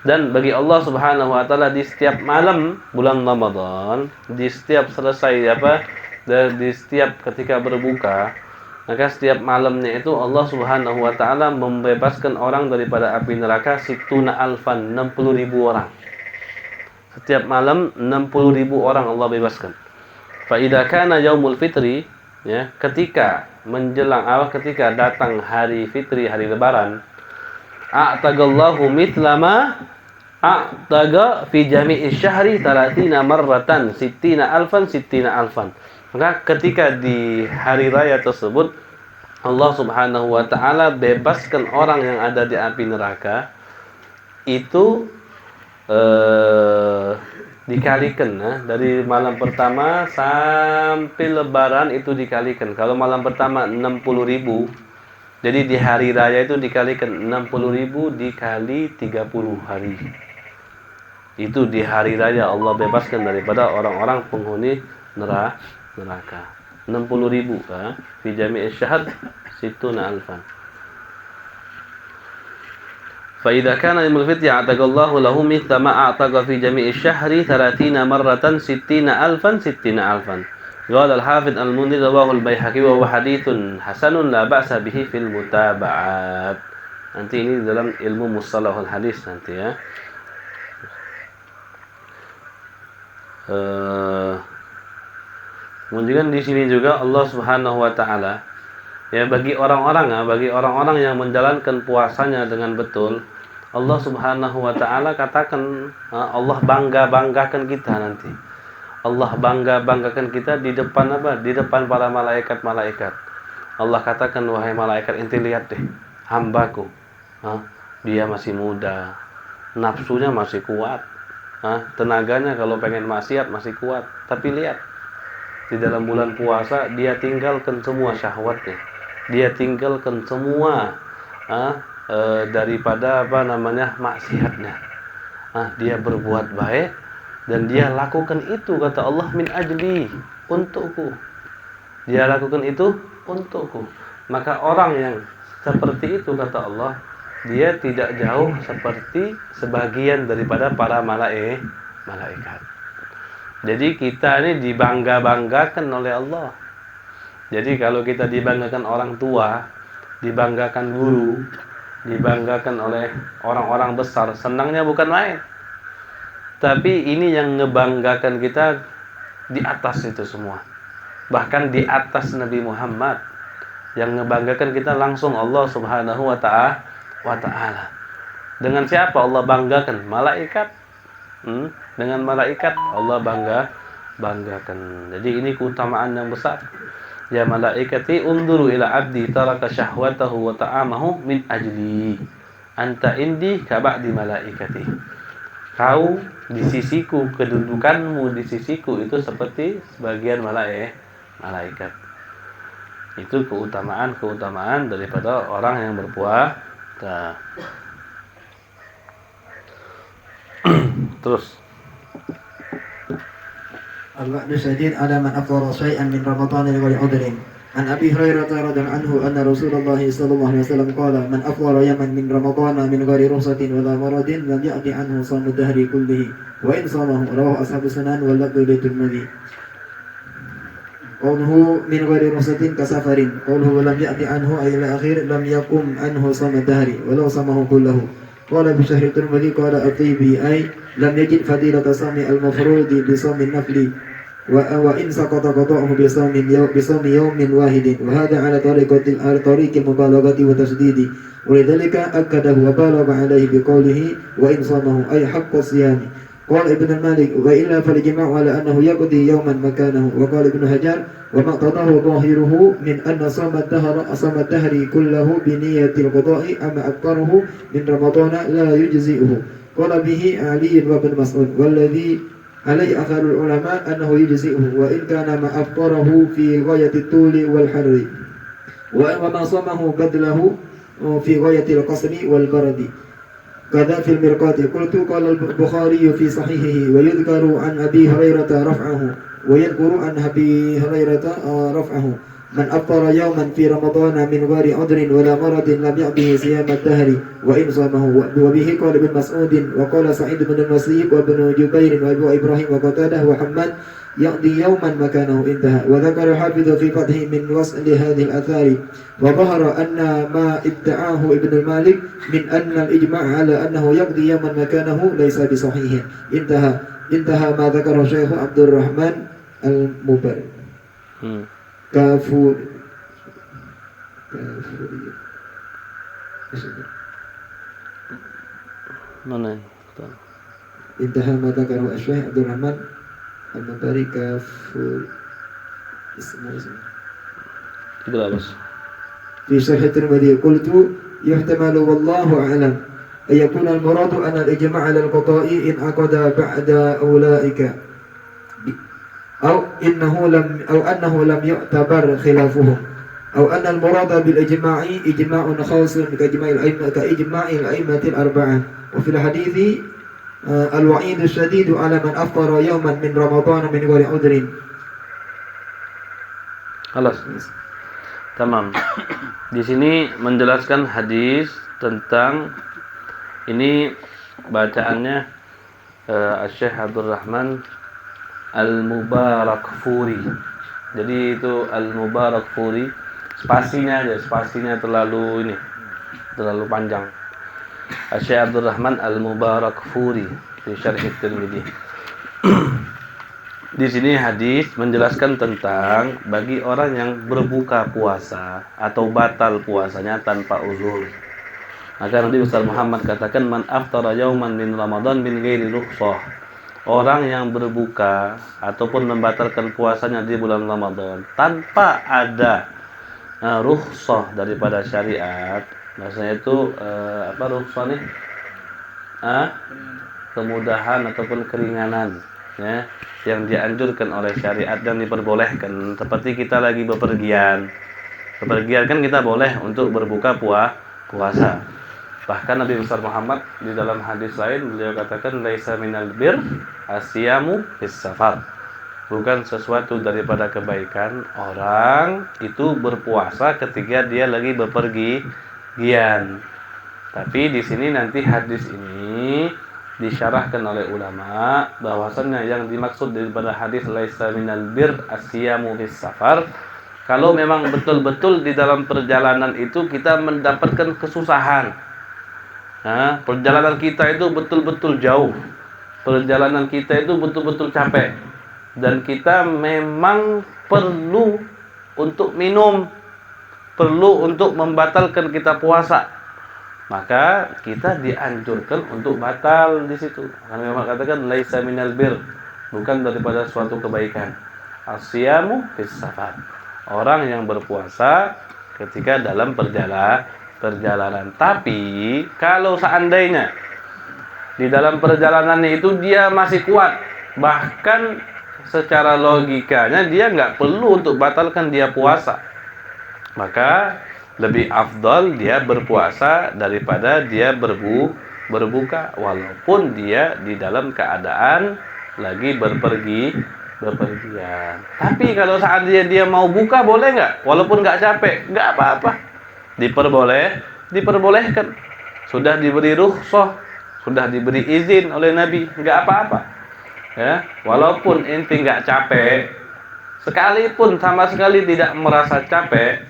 Dan bagi Allah Subhanahu wa taala di setiap malam bulan Ramadan, di setiap selesai di setiap ketika berbuka, maka setiap malamnya itu Allah Subhanahu wa taala membebaskan orang daripada api neraka situna alfan, 60.000 orang. Setiap malam 60.000 orang Allah bebaskan. Fa idza kana yaumul fitri, ketika menjelang ketika datang hari fitri, hari lebaran, a'tagallahu mithla ma a'taga fi jami'i syahri 30 marratan 60 alfan. Maka ketika di hari raya tersebut Allah Subhanahu wa taala bebaskan orang yang ada di api neraka itu dikalikan dari malam pertama sampai lebaran itu dikalikan. Kalau malam pertama 60.000, jadi di hari raya itu dikalikan 60.000 dikali 30 hari. Itu di hari raya Allah bebaskan daripada orang-orang penghuni neraka. 60.000 fi jami'i syahad 60 alfan. فإذا كان يوم الفطر أعتق الله له مثل ما أعتق في جميع الشهر 30 مرة 60 ألفا. قال الحافظ المنذر رواه البيهقي وهو حديث حسن لا بأس به في المتابعات. Nanti ini dalam ilmu mustalahul hadis nanti ya. Kemudian di sini juga Allah Subhanahu wa taala ya bagi orang-orang yang menjalankan puasanya dengan betul, Allah Subhanahu wa taala katakan Allah banggakan kita nanti. Allah banggakan kita di depan apa? Di depan para malaikat-malaikat. Allah katakan, wahai malaikat, ente lihat deh hambaku. Dia masih muda, nafsunya masih kuat. Tenaganya kalau pengen maksiat masih kuat. Tapi lihat, di dalam bulan puasa dia tinggalkan semua syahwatnya. Dia tinggalkan semua daripada maksiatnya. Dia berbuat baik dan dia lakukan itu, kata Allah, min ajli, untukku. Dia lakukan itu untukku. Maka orang yang seperti itu, kata Allah, dia tidak jauh seperti sebagian daripada para malaikat. Jadi kita ini dibanggakan oleh Allah. Jadi kalau kita dibanggakan orang tua, dibanggakan guru, dibanggakan oleh orang-orang besar, senangnya bukan main. Tapi ini yang ngebanggakan kita di atas itu semua. Bahkan di atas Nabi Muhammad. Yang ngebanggakan kita langsung Allah Subhanahu wa ta'ala. Dengan siapa Allah banggakan? Malaikat. Dengan malaikat Allah banggakan. Jadi ini keutamaan yang besar. Ya malaikati unduru ila abdi taraka syahwatahu wa ta'amahu min ajli. Anta indi ka ba'di malaikati. Kau di sisiku, kedudukanmu di sisiku itu seperti sebagian malaikat. Itu keutamaan daripada orang yang berpuasa. Terus الوعد الشديد على من أفطر شيئا من رمضان لغير عذر. عن أبي هريرة رضي الله عنه أن رسول الله صلى الله عليه وسلم قال: من أفطر يوما من رمضان من غير رخصة ولا مرض لم يأت عنه صوم الدهر كله وإن صامه. رواه أصحاب السنن واللفظ للترمذي. قوله من غير رخصة كسفر، قوله ولم يأت عنه أي الأخير لم يقم عنه صوم الدهر ولو صامه كله. قال بشهر الترمذي قال الطيبي أي لم يجد فضيلة صوم المفروض بصوم النفل وإن سقط قضاؤه بصوم يوم واحد، وهذا على طريق المبالغة والتشديد، ولذلك أكده وبالغ عليه بقوله وإن صامه أي حق الصيام. قال ابن المالك وإلا فالإجماع على أنه يقضي يوما مكانه. وقال ابن حجر وما اقتضاه ظاهره من أن صوم الدهر كله بنية القضاء أما أكثره من رمضان لا يجزئه. قال به علي وابن مسعود والذي عليه أثر العلماء أنه يجزئه وإن كان ما أفطره في غاية الطول والحر وما صامه بدله في غاية القصر والبرد. كذا في المرقات. قلت قال البخاري في صحيحه ويذكر عن أبي هريرة رفعه ويذكر عن أبي هريرة رفعه من أفطر يوما في رمضان من غير عذر ولا مرض لم يأبه صيام الدهر وإن صامه. وبه قال ابن مسعود وقال سعيد بن المسيب وابن جبير وابو إبراهيم وقتاده وحماد يقضي يوما مكانه انتهى. وذكر الحافظ في فتحه من وصل هذه الآثار وظهر أن ما ادعاه ابن المالك من أن الإجماع على أنه يقضي يوما مكانه ليس بصحيح. انتهى ما ذكره الشيخ عبد الرحمن المبارك. Mana? Tuh. Intaha ma dzakarahu Asy-Syaikh Abdul Rahman Al-Mubari kafur ismu Itu lah bos. في شرح الترمذي قلت يحتمل والله أعلم أن يكون المراد أن الإجماع على القضاء انعقد بعد أولئك أو أنه لم يعتبر خلافهم أو أن المراد بالإجماع إجماع خاص كإجماع الأئمة الأربعة وفي الحديث الوعيد الشديد على من أفطر يوما من رمضان من غير عذر. Alas. Tamam. Di sini menjelaskan hadis tentang ini bacaannya Syekh Abdul Rahman Al-Mubarakfuri. Jadi itu Al-Mubarakfuri, spasinya terlalu panjang. Syekh Abdul Rahman Al-Mubarakfuri di Syarh Tirmidzi. Di sini hadis menjelaskan tentang bagi orang yang berbuka puasa atau batal puasanya tanpa uzur. Maka Nabi besar Muhammad katakan man aftara yauman min Ramadan min ghairi rukhsah. Orang yang berbuka ataupun membatalkan puasanya di bulan Ramadan tanpa ada rukhsah daripada syariat. Maksudnya itu apa rukhsah nih? Kemudahan ataupun keringanan, ya, yang dianjurkan oleh syariat dan diperbolehkan. Seperti kita lagi bepergian kan kita boleh untuk berbuka puasa. Bahkan Nabi besar Muhammad di dalam hadis lain beliau katakan laisa minal bir asyamu bis safar. Bukan sesuatu daripada kebaikan orang itu berpuasa ketika dia lagi bepergian. Tapi di sini nanti hadis ini disyarahkan oleh ulama bahwasannya yang dimaksud daripada hadis laisa minal bir asyamu bis safar, kalau memang betul-betul di dalam perjalanan itu kita mendapatkan kesusahan. Perjalanan kita itu betul-betul jauh. Perjalanan kita itu betul-betul capek. Dan kita memang perlu untuk minum, perlu untuk membatalkan kita puasa. Maka kita dianjurkan untuk batal di situ. Karena memang katakan laisa minal bir, bukan daripada suatu kebaikan. Asyamu bis safar. Orang yang berpuasa ketika dalam perjalanan. Tapi kalau seandainya di dalam perjalanannya itu dia masih kuat, bahkan secara logikanya dia nggak perlu untuk batalkan dia puasa, maka lebih afdal dia berpuasa daripada dia berbuka walaupun dia di dalam keadaan lagi bepergian. Tapi kalau seandainya dia mau buka boleh nggak? Walaupun nggak capek, nggak apa-apa. Diperbolehkan. Sudah diberi rukhsah, sudah diberi izin oleh Nabi, nggak apa-apa. Ya, walaupun inti nggak capek, sekalipun sama sekali tidak merasa capek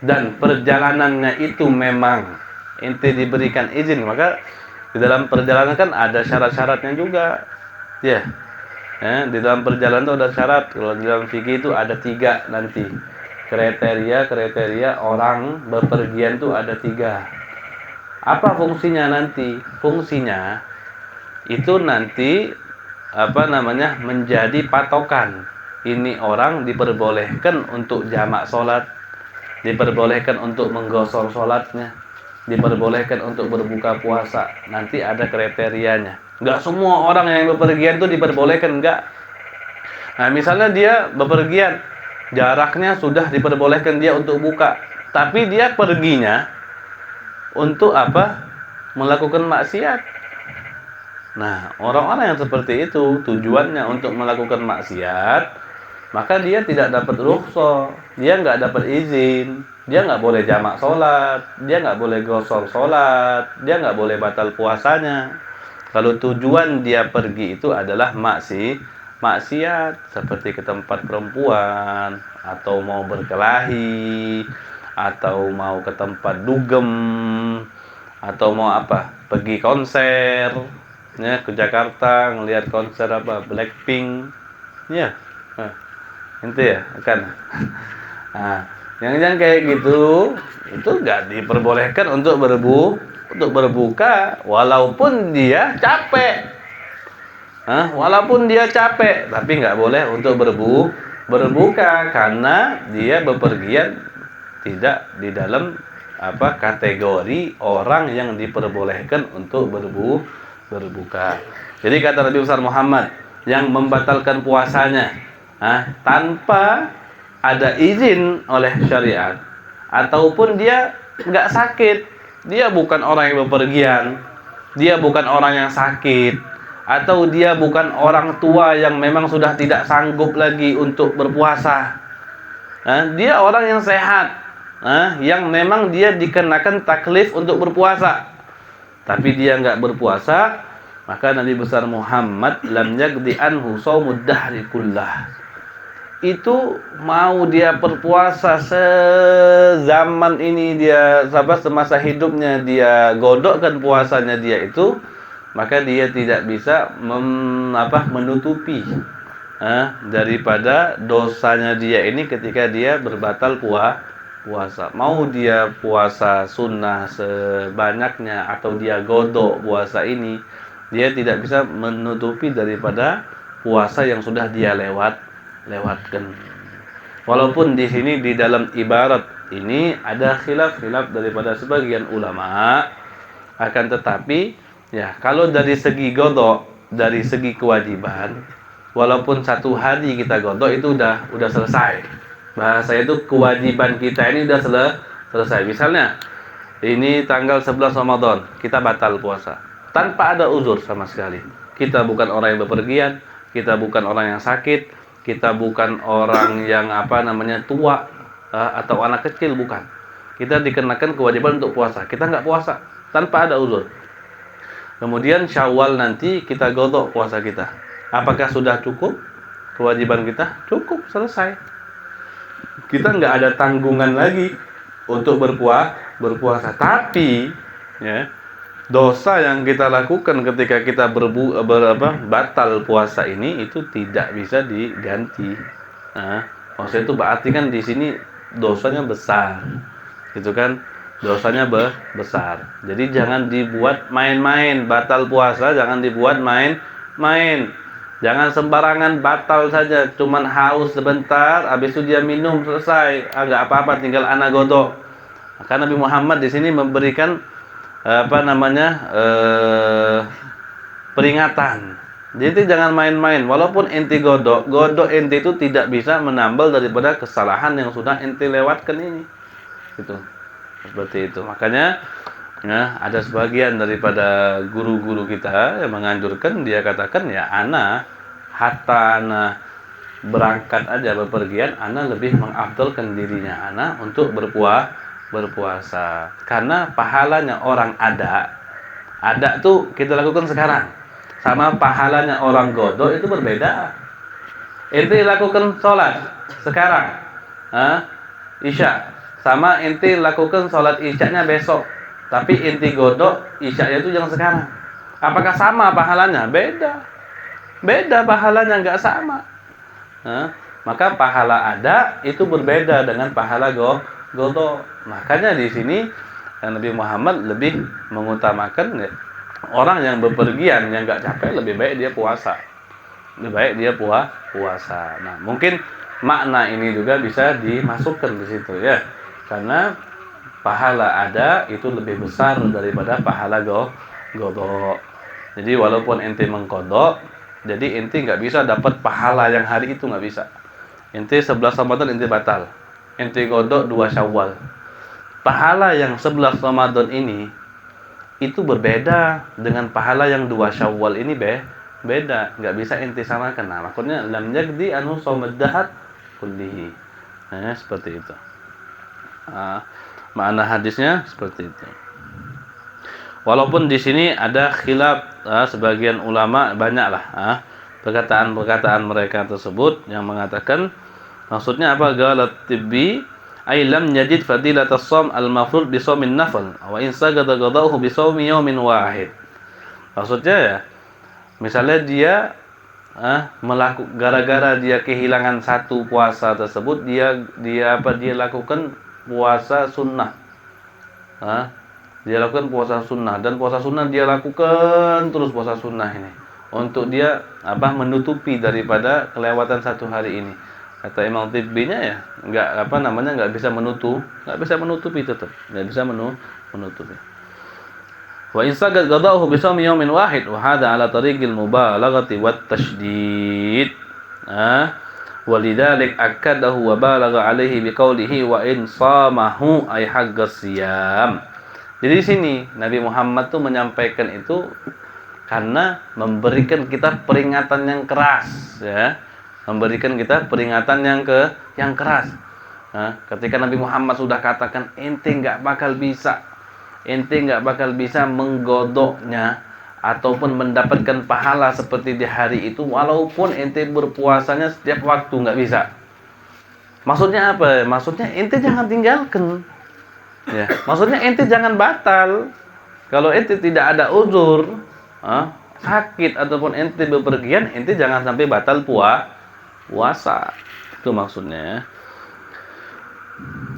dan perjalanannya itu memang inti diberikan izin, maka di dalam perjalanan kan ada syarat-syaratnya juga. Ya. Di dalam perjalanan itu ada syarat. Kalau di dalam fikih itu ada 3 nanti. Kriteria orang bepergian itu ada 3. Apa fungsinya nanti? Fungsinya itu nanti menjadi patokan. Ini orang diperbolehkan untuk jamak sholat, diperbolehkan untuk menggosor sholatnya, diperbolehkan untuk berbuka puasa. Nanti ada kriterianya. Enggak semua orang yang bepergian itu diperbolehkan, enggak. Nah, misalnya dia bepergian, jaraknya sudah diperbolehkan dia untuk buka, tapi dia perginya untuk apa? Melakukan maksiat. Nah, orang-orang yang seperti itu tujuannya untuk melakukan maksiat, maka dia tidak dapat rukhsah, dia nggak dapat izin, dia nggak boleh jamak sholat, dia nggak boleh gosor sholat, dia nggak boleh batal puasanya. Kalau tujuan dia pergi itu adalah maksiat, seperti ke tempat perempuan, atau mau berkelahi, atau mau ke tempat dugem, atau mau apa? Pergi konser, ya, ke Jakarta ngelihat konser apa? Blackpink, ya. Itu ya, kan. Nah, Yang kayak gitu itu nggak diperbolehkan untuk berbuka walaupun dia capek. Walaupun dia capek, tapi nggak boleh untuk berbuka karena dia bepergian tidak di dalam kategori orang yang diperbolehkan untuk berbuka. Jadi kata Nabi besar Muhammad yang membatalkan puasanya tanpa ada izin oleh syariat ataupun dia nggak sakit, dia bukan orang yang bepergian, dia bukan orang yang sakit, atau dia bukan orang tua yang memang sudah tidak sanggup lagi untuk berpuasa. Dia orang yang sehat, yang memang dia dikenakan taklif untuk berpuasa, tapi dia nggak berpuasa, maka Nabi besar Muhammad lam yaqdi anhu shaumud dahri kullah. Itu mau dia berpuasa sezaman ini, dia semasa hidupnya dia godokkan puasanya dia itu, maka dia tidak bisa menutupi daripada dosanya dia ini ketika dia berbatal puasa. Mau dia puasa sunnah sebanyaknya atau dia godok puasa ini, dia tidak bisa menutupi daripada puasa yang sudah dia lewatkan. Walaupun di sini di dalam ibarat ini ada khilaf daripada sebagian ulama, akan tetapi ya, kalau dari segi godok, dari segi kewajiban, walaupun 1 hari kita godok itu udah selesai. Bahasa itu kewajiban kita ini udah selesai. Misalnya, ini tanggal 11 Ramadan, kita batal puasa tanpa ada uzur sama sekali. Kita bukan orang yang bepergian, kita bukan orang yang sakit, kita bukan orang yang tua atau anak kecil, bukan. Kita dikenakan kewajiban untuk puasa. Kita nggak puasa tanpa ada uzur. Kemudian Syawal nanti kita godok puasa kita. Apakah sudah cukup kewajiban kita? Cukup, selesai. Kita nggak ada tanggungan lagi untuk berpuasa. Tapi ya, dosa yang kita lakukan ketika kita batal puasa ini itu tidak bisa diganti. Maksudnya itu berarti kan di sini dosanya besar, gitu kan? Dosanya besar. Jadi jangan dibuat main-main. Batal puasa jangan dibuat main-main. Jangan sembarangan batal saja, cuman haus sebentar, habis itu dia minum, selesai. Enggak apa-apa, tinggal anak godok. Maka Nabi Muhammad di sini memberikan peringatan. Jadi jangan main-main. Walaupun ente godok ente itu tidak bisa menambal daripada kesalahan yang sudah ente lewatkan ini. Gitu. Seperti itu. Makanya ada sebagian daripada guru-guru kita yang menganjurkan, dia katakan ya hatta berangkat aja bepergian, lebih mengafdalkan dirinya untuk berpuasa. Karena pahalanya orang ada tuh kita lakukan sekarang, sama pahalanya orang godok itu berbeda. Ente lakukan sholat sekarang, Isya, sama ente lakukan sholat isyaknya besok, tapi ente godok isyaknya itu yang sekarang. Apakah sama pahalanya? Beda pahalanya, nggak sama. Maka pahala ada itu berbeda dengan pahala godok. Makanya di sini Nabi Muhammad lebih mengutamakan orang yang bepergian, yang nggak capek, lebih baik dia puasa. Puasa. Nah, mungkin makna ini juga bisa dimasukkan di situ ya. Karena pahala ada itu lebih besar daripada pahala godok. Jadi walaupun ente mengkodok, jadi ente nggak bisa dapat pahala yang hari itu, nggak bisa. Ente 11 Ramadan ente batal, ente godok 2 Syawal. Pahala yang 11 Ramadan ini itu berbeda dengan pahala yang 2 Syawal ini beda, nggak bisa ente samakan. Nah, maksudnya lam yaqdi anhu shaumad dahr kullihi. Seperti itu. Makna hadisnya seperti itu. Walaupun di sini ada khilaf, sebagian ulama banyaklah perkataan mereka tersebut yang mengatakan maksudnya apa? Galat tibbi ay lam yajid fadilatas shaum al-mafrud bi shaumin nafl wa in sagada qada'uhu bi shaumi yawmin wahid. Maksudnya ya, misalnya dia gara-gara dia kehilangan satu puasa tersebut, dia lakukan puasa sunnah. Dia lakukan puasa sunnah, dan puasa sunnah dia lakukan terus puasa sunnah ini untuk dia menutupi daripada kelewatan satu hari ini. Kata Imam Tibbinya ya, nggak bisa menutupi tetap, nggak bisa menutupi. Wa in sagad qada'uhu bi sawmi yawmin wahid wa hadha ala tariqil mubalaghati wat tasydid. Walidzalik akkadahu wa balagha alaihi biqaulihi wa in shamahu ay haggas siyam. Jadi di sini Nabi Muhammad tuh menyampaikan itu karena memberikan kita peringatan yang keras, ya. Memberikan kita peringatan yang keras. Ketika Nabi Muhammad sudah katakan ente nggak bakal bisa menggodoknya ataupun mendapatkan pahala seperti di hari itu walaupun ente berpuasanya setiap waktu, nggak bisa. Maksudnya apa? Maksudnya ente jangan tinggalkan. Ya, maksudnya ente jangan batal. Kalau ente tidak ada uzur, sakit ataupun ente bepergian, ente jangan sampai batal puasa. Itu maksudnya.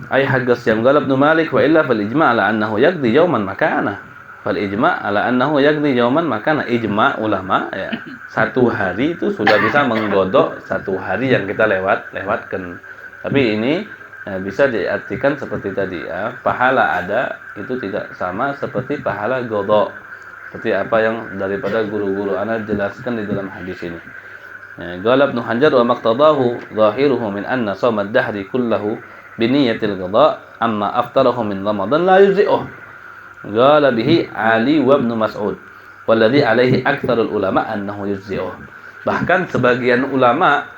Ay hagas yang galab nu Malik wa illa fal ijma' ala annahu yaqdi yawman makana. Fal ijma' ala annahu yaqdi yawman makana, ijma' ulama ya. Satu hari itu sudah bisa menggodok satu hari yang kita lewatkan. Tapi ini bisa diartikan seperti tadi ya, pahala ada itu tidak sama seperti pahala godok, seperti apa yang daripada guru-guru ana jelaskan di dalam hadis ini. Qala Ibnu Hajar wa maqtadahu zahiruhu min anna shawm ad-dahri kullahu bi niyyatil qada amma aftarahu min Ramadan la yujzi'uh. Qala bihi Ali wa Ibnu Mas'ud walladhi alaihi aktsarul ulama annahu yujzi'uh. Bahkan sebagian ulama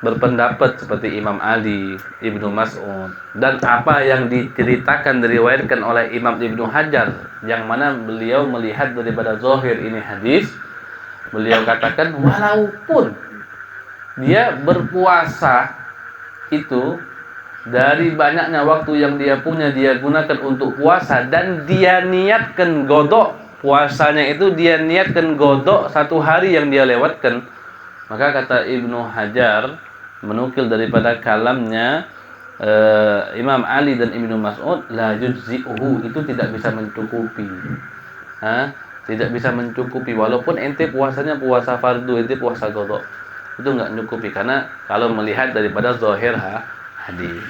berpendapat seperti Imam Ali, Ibnu Mas'ud, dan apa yang diceritakan diriwayatkan oleh Imam Ibnu Hajar yang mana beliau melihat daripada zahir ini hadis, beliau katakan walaupun dia berpuasa itu dari banyaknya waktu yang dia punya dia gunakan untuk puasa dan dia niatkan godok puasanya itu, dia niatkan godok satu hari yang dia lewatkan, maka kata Ibnu Hajar menukil daripada kalamnya Imam Ali dan Ibnu Mas'ud, la yujzi'uhu, itu tidak bisa mencukupi. Tidak bisa mencukupi walaupun ente puasanya puasa fardu, ente puasa qada. Itu enggak mencukupi karena kalau melihat daripada zahir hadis.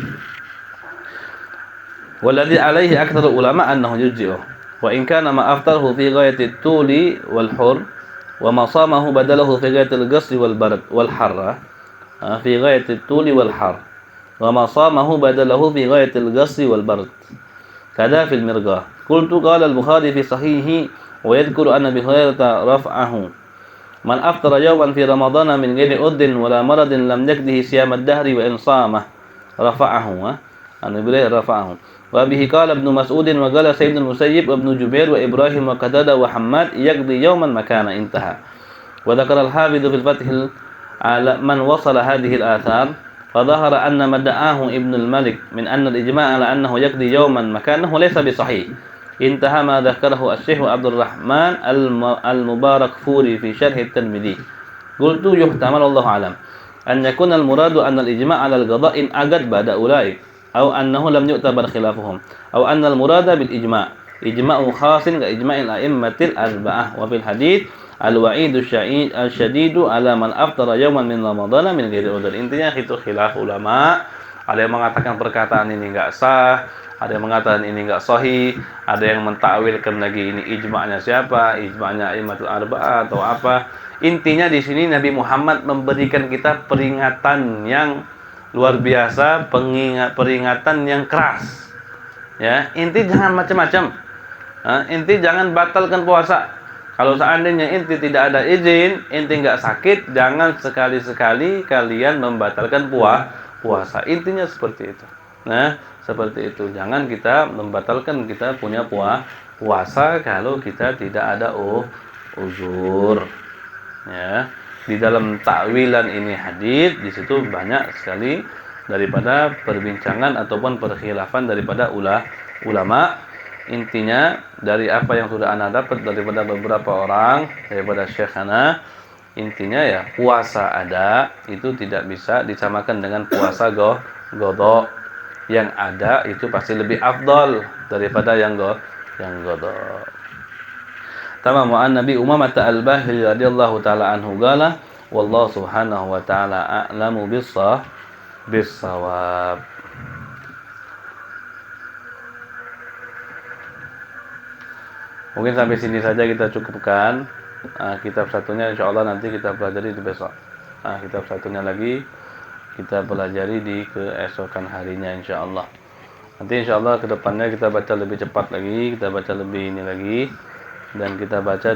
Walladhi alaihi aktsarul ulama annahu yujzi'uh. Wa in kana ma aftarhu fi ghayati at-tuli wal hur wa ma samahu badalahu fi ghayati al-qasri wal barad wal harra. في غاية الطول والحر وما صامه بدله في غاية القصر والبرد كذا في المرقاة. قلت قال البخاري في صحيحه ويذكر أن أبي هريرة رفعه من أفطر يوما في رمضان من غير أذ ولا مرض لم يكده صيام الدهر وإن صامه رفعه. أن رفعه. وبه قال ابن مسعود وقال سيد المسيب وابن جبير وإبراهيم وقتادة وحماد يقضي يوما مكان انتهى. وذكر الحافظ في الفتح على من وصل هذه الآثار فظهر أن ما ادعاه ابن الملك من أن الإجماع على أنه يقضي يوما مكانه ليس بصحيح. انتهى ما ذكره الشيخ عبد الرحمن المبارك فوري في شرح الترمذي. قلت يحتمل الله أعلم أن يكون المراد أن الإجماع على القضاء إن أجد بعد أولئك أو أنه لم يعتبر خلافهم أو أن المراد بالإجماع إجماع خاص كإجماع الأئمة الأربعة. وفي الحديث al-wa'idu syadidu ala man aftara yawman min ramadhana min ghairi udhr. Intinya itu khilaf ulama. Ada yang mengatakan perkataan ini enggak sah, ada yang mengatakan ini enggak sahih, ada yang mentakwilkan lagi ini ijma'nya siapa, ijma'nya a'immatul arba'ah atau apa. Intinya di sini Nabi Muhammad memberikan kita peringatan yang luar biasa, peringatan yang keras. Ya, inti jangan macam-macam. Inti jangan batalkan puasa. Kalau seandainya inti tidak ada izin, inti nggak sakit, jangan sekali-sekali kalian membatalkan puasa. Intinya seperti itu. Nah, seperti itu. Jangan kita membatalkan kita punya puasa kalau kita tidak ada uzur. Ya, di dalam takwilan ini hadis, di situ banyak sekali daripada perbincangan ataupun perkhilafan daripada ulama. Intinya dari apa yang sudah ana dapat daripada beberapa orang daripada Syekh ana, intinya ya puasa ada itu tidak bisa disamakan dengan puasa qadha. Yang ada itu pasti lebih afdal daripada yang qadha. Tamam wa an Nabi Umamah al-Bahili radhiyallahu taala anhu qala wallahu subhanahu wa ta'ala a'lamu bis-shawab. Mungkin sampai sini saja kita cukupkan. Kitab satunya insyaallah nanti kita pelajari di besok. Kitab satunya lagi kita pelajari di keesokan harinya insyaallah. Nanti insyaallah ke depannya kita baca lebih cepat lagi, kita baca lebih ini lagi dan kita baca